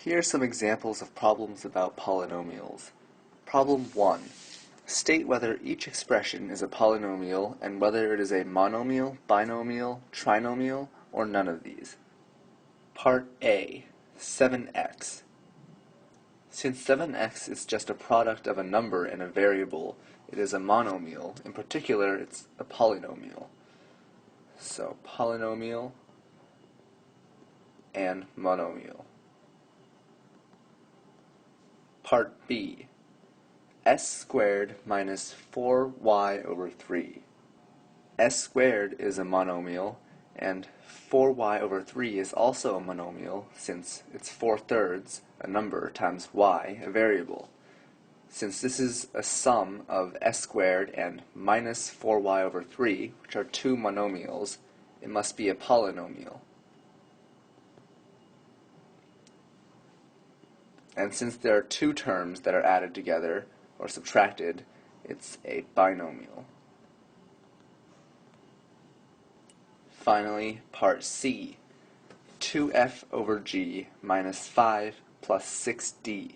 Here are some examples of problems about polynomials. Problem 1. State whether each expression is a polynomial and whether it is a monomial, binomial, trinomial, or none of these. Part A. 7x. Since 7x is just a product of a number and a variable, it is a monomial. In particular, it's a polynomial. So, polynomial and monomial. Part B. S squared minus 4y over 3. S squared is a monomial, and 4y over 3 is also a monomial, since it's 4/3, a number, times y, a variable. Since this is a sum of s squared and minus 4y over 3, which are two monomials, it must be a polynomial. And since there are two terms that are added together, or subtracted, it's a binomial. Finally, part C, 2f over g minus 5 plus 6d.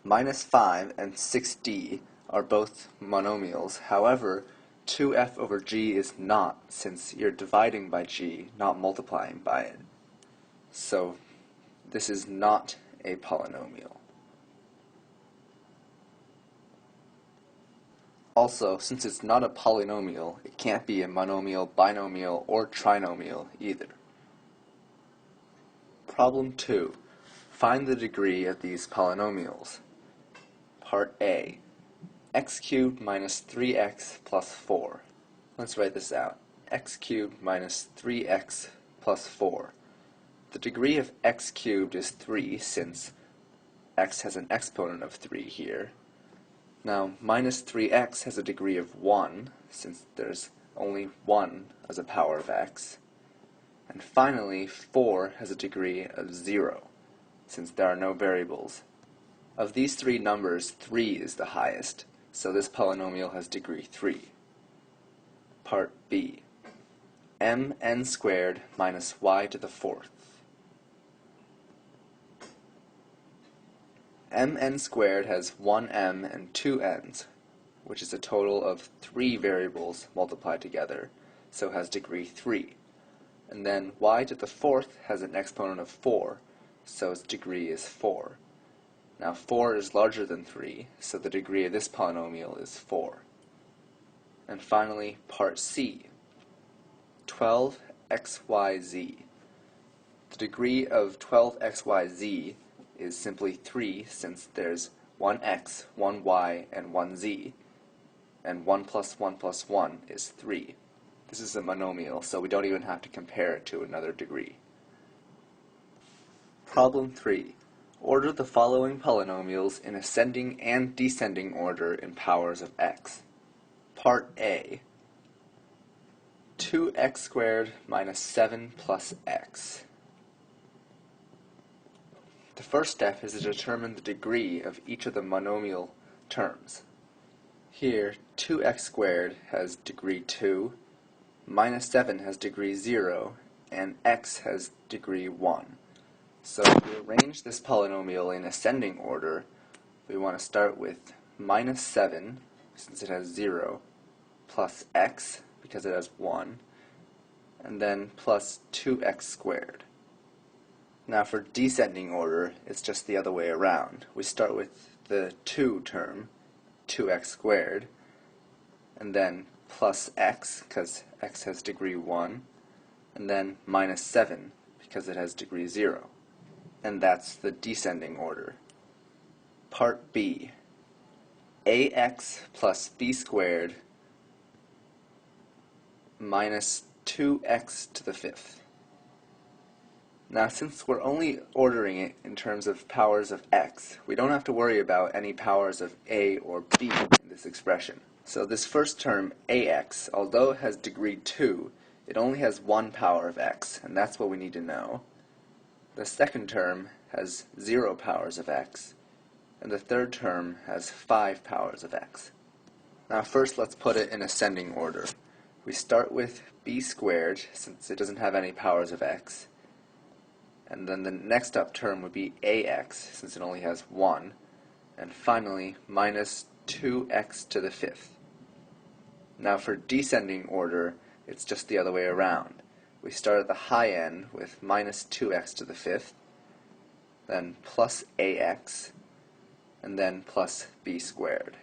Minus 5 and 6d are both monomials. However, 2f over g is not, since you're dividing by g, not multiplying by it. So, this is not a polynomial. Also, since it's not a polynomial, it can't be a monomial, binomial, or trinomial either. Problem 2. Find the degree of these polynomials. Part A. X cubed minus 3x plus 4. Let's write this out. X cubed minus 3x plus 4. The degree of x cubed is 3, since x has an exponent of 3 here. Now, minus 3x has a degree of 1, since there's only 1 as a power of x. And finally, 4 has a degree of 0, since there are no variables. Of these three numbers, 3 is the highest, so this polynomial has degree 3. Part B. mn squared minus y to the fourth. mn squared has 1m and 2 n's, which is a total of 3 variables multiplied together, so has degree 3. And then y to the fourth has an exponent of 4, so its degree is 4. Now 4 is larger than 3, so the degree of this polynomial is 4. And finally, part C, 12xyz. The degree of 12xyz is simply 3, since there's 1x, 1y, and 1z, and 1 plus 1 plus 1 is 3. This is a monomial, so we don't even have to compare it to another degree. Problem 3. Order the following polynomials in ascending and descending order in powers of x. Part A. 2x squared minus 7 plus x. The first step is to determine the degree of each of the monomial terms. Here, 2x squared has degree 2, minus 7 has degree 0, and x has degree 1. So if we arrange this polynomial in ascending order, we want to start with minus 7, since it has 0, plus x, because it has 1, and then plus 2x squared. Now for descending order, it's just the other way around. We start with the 2 term, 2x squared, and then plus x, because x has degree 1, and then minus 7, because it has degree 0. And that's the descending order. Part B. ax plus b squared minus 2x to the fifth. Now, since we're only ordering it in terms of powers of x, we don't have to worry about any powers of a or b in this expression. So this first term, ax, although it has degree 2, it only has 1 power of x, and that's what we need to know. The second term has 0 powers of x, and the third term has 5 powers of x. Now first let's put it in ascending order. We start with b squared, since it doesn't have any powers of x, and then the next up term would be ax, since it only has 1, and finally minus 2x to the fifth. Now for descending order, it's just the other way around. We start at the high end with minus 2x to the fifth, then plus ax, and then plus b squared.